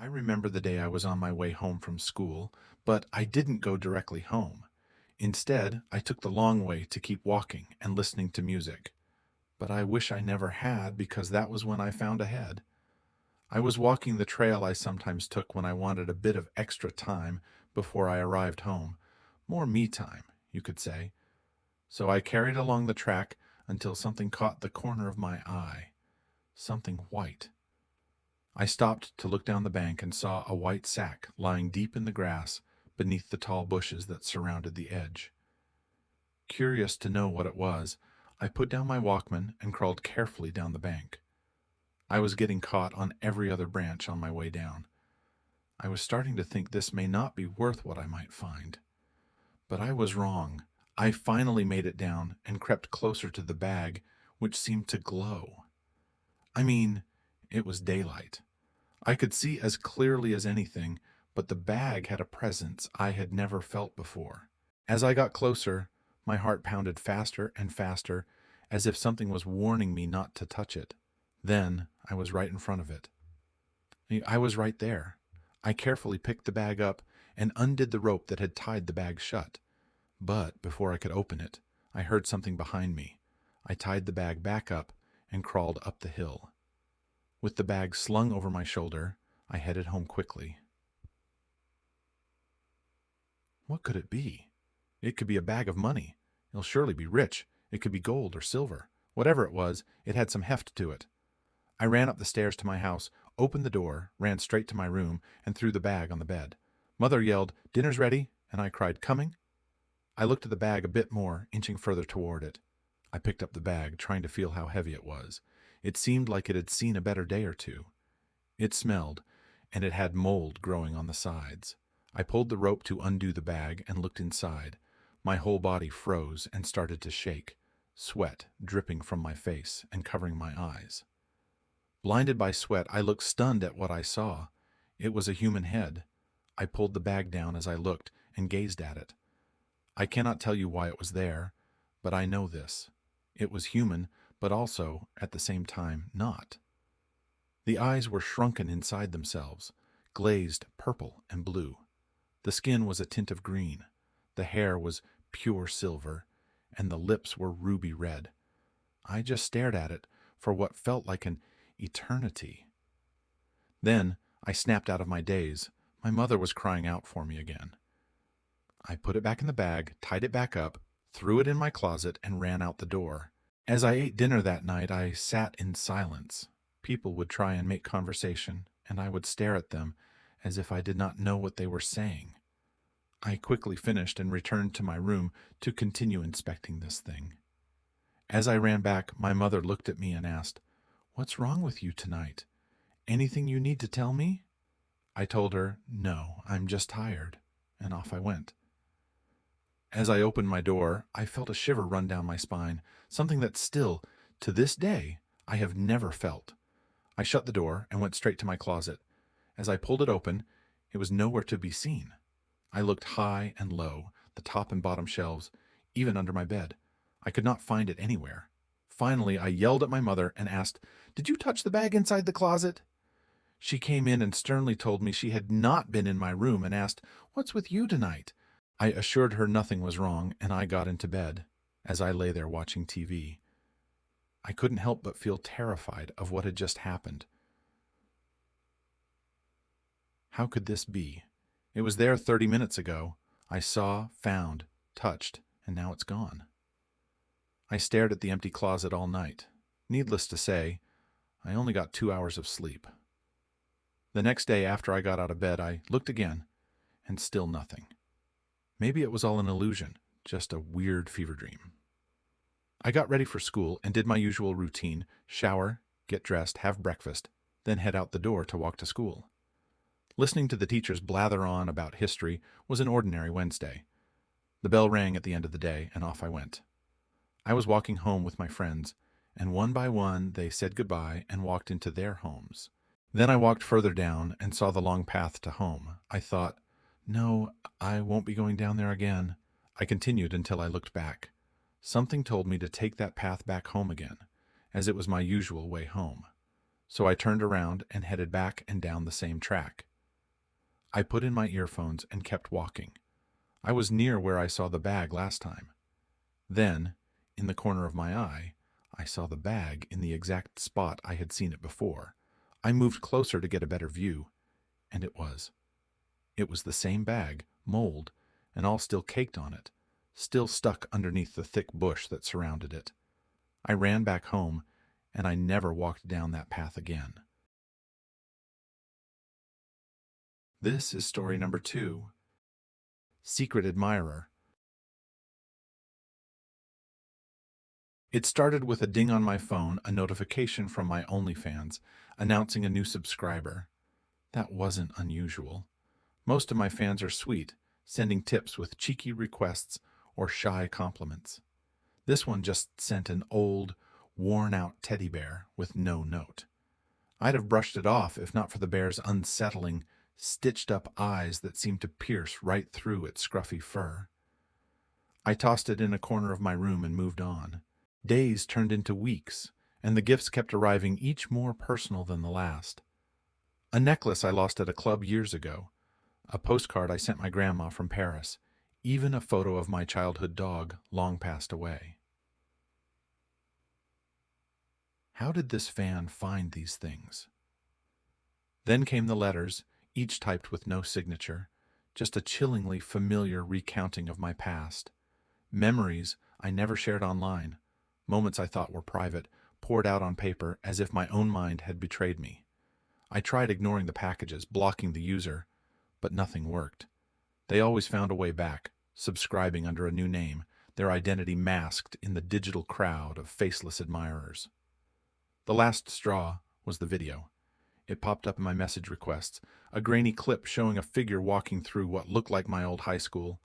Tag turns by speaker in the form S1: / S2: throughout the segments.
S1: I remember the day I was on my way home from school, but I didn't go directly home. Instead, I took the long way to keep walking and listening to music. But I wish I never had because that was when I found a head. I was walking the trail I sometimes took when I wanted a bit of extra time before I arrived home. More me time, you could say. So I carried along the track until something caught the corner of my eye. Something white. I stopped to look down the bank and saw a white sack lying deep in the grass beneath the tall bushes that surrounded the edge. Curious to know what it was, I put down my Walkman and crawled carefully down the bank. I was getting caught on every other branch on my way down. I was starting to think this may not be worth what I might find. But I was wrong. I finally made it down and crept closer to the bag, which seemed to glow. I mean, it was daylight. I could see as clearly as anything, but the bag had a presence I had never felt before. As I got closer, my heart pounded faster and faster, as if something was warning me not to touch it. Then I was right in front of it. I was right there. I carefully picked the bag up and undid the rope that had tied the bag shut. But before I could open it, I heard something behind me. I tied the bag back up and crawled up the hill. With the bag slung over my shoulder, I headed home quickly. What could it be? It could be a bag of money. It'll surely be rich. It could be gold or silver. Whatever it was, it had some heft to it. I ran up the stairs to my house, opened the door, ran straight to my room, and threw the bag on the bed. Mother yelled, "Dinner's ready," and I cried, "Coming?" I looked at the bag a bit more, inching further toward it. I picked up the bag, trying to feel how heavy it was. It seemed like it had seen a better day or two. It smelled, and it had mold growing on the sides. I pulled the rope to undo the bag and looked inside. My whole body froze and started to shake, sweat dripping from my face and covering my eyes. Blinded by sweat, I looked stunned at what I saw. It was a human head. I pulled the bag down as I looked and gazed at it. I cannot tell you why it was there, but I know this. It was human, but also, at the same time, not. The eyes were shrunken inside themselves, glazed purple and blue. The skin was a tint of green. The hair was pure silver, and the lips were ruby red. I just stared at it for what felt like an eternity. Then I snapped out of my daze. My mother was crying out for me again. I put it back in the bag, tied it back up, threw it in my closet, and ran out the door. As I ate dinner that night, I sat in silence. People would try and make conversation, and I would stare at them as if I did not know what they were saying. I quickly finished and returned to my room to continue inspecting this thing. As I ran back, my mother looked at me and asked, "What's wrong with you tonight? Anything you need to tell me?" I told her, "No, I'm just tired," and off I went. As I opened my door, I felt a shiver run down my spine, something that still, to this day, I have never felt. I shut the door and went straight to my closet. As I pulled it open, it was nowhere to be seen. I looked high and low, the top and bottom shelves, even under my bed. I could not find it anywhere. Finally, I yelled at my mother and asked, "Did you touch the bag inside the closet?" She came in and sternly told me she had not been in my room and asked, "What's with you tonight?" I assured her nothing was wrong, and I got into bed. As I lay there watching TV, I couldn't help but feel terrified of what had just happened. How could this be? It was there 30 minutes ago. I saw, found, touched, and now it's gone. I stared at the empty closet all night. Needless to say, I only got 2 hours of sleep. The next day after I got out of bed, I looked again, and still nothing. Maybe it was all an illusion, just a weird fever dream. I got ready for school and did my usual routine: shower, get dressed, have breakfast, then head out the door to walk to school. Listening to the teachers blather on about history was an ordinary Wednesday. The bell rang at the end of the day, and off I went. I was walking home with my friends, and one by one they said goodbye and walked into their homes. Then I walked further down and saw the long path to home. I thought, "No, I won't be going down there again." I continued until I looked back. Something told me to take that path back home again, as it was my usual way home. So I turned around and headed back and down the same track. I put in my earphones and kept walking. I was near where I saw the bag last time. Then, in the corner of my eye, I saw the bag in the exact spot I had seen it before. I moved closer to get a better view, and it was. It was the same bag, mold, and all still caked on it, still stuck underneath the thick bush that surrounded it. I ran back home, and I never walked down that path again. This is story number 2. Secret Admirer. It started with a ding on my phone, a notification from my OnlyFans, announcing a new subscriber. That wasn't unusual. Most of my fans are sweet, sending tips with cheeky requests or shy compliments. This one just sent an old, worn-out teddy bear with no note. I'd have brushed it off if not for the bear's unsettling, stitched-up eyes that seemed to pierce right through its scruffy fur. I tossed it in a corner of my room and moved on. Days turned into weeks, and the gifts kept arriving, each more personal than the last. A necklace I lost at a club years ago, a postcard I sent my grandma from Paris, even a photo of my childhood dog long passed away. How did this fan find these things? Then came the letters, each typed with no signature, just a chillingly familiar recounting of my past. Memories I never shared online, moments I thought were private, poured out on paper as if my own mind had betrayed me. I tried ignoring the packages, blocking the user, but nothing worked. They always found a way back, subscribing under a new name, their identity masked in the digital crowd of faceless admirers. The last straw was the video. It popped up in my message requests, a grainy clip showing a figure walking through what looked like my old high school.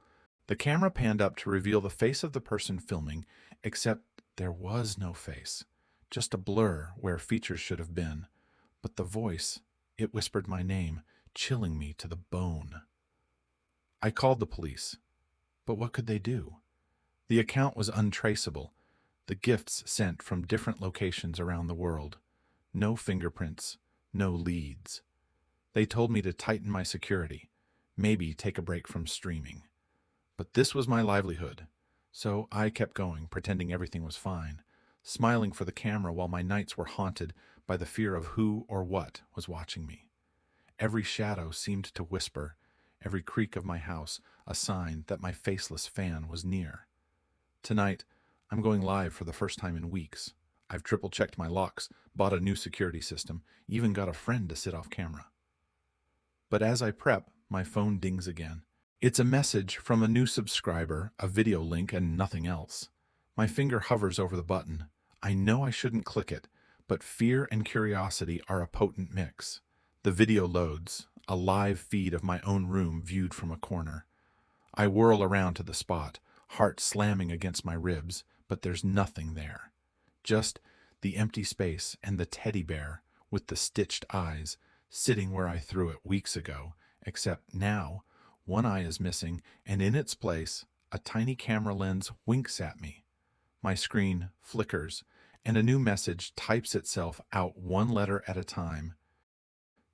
S1: The camera panned up to reveal the face of the person filming, except there was no face, just a blur where features should have been. But the voice, it whispered my name, chilling me to the bone. I called the police, but what could they do? The account was untraceable, the gifts sent from different locations around the world. No fingerprints, no leads. They told me to tighten my security, maybe take a break from streaming. But this was my livelihood, so I kept going, pretending everything was fine, smiling for the camera while my nights were haunted by the fear of who or what was watching me. Every shadow seemed to whisper, every creak of my house a sign that my faceless fan was near. Tonight, I'm going live for the first time in weeks. I've triple-checked my locks, bought a new security system, even got a friend to sit off camera. But as I prep, my phone dings again. It's a message from a new subscriber, a video link, and nothing else. My finger hovers over the button. I know I shouldn't click it, but fear and curiosity are a potent mix. The video loads, a live feed of my own room viewed from a corner. I whirl around to the spot, heart slamming against my ribs, but there's nothing there. Just the empty space and the teddy bear with the stitched eyes sitting where I threw it weeks ago, except now one eye is missing, and in its place, a tiny camera lens winks at me. My screen flickers, and a new message types itself out one letter at a time.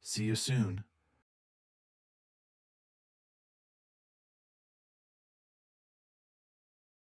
S1: See you soon.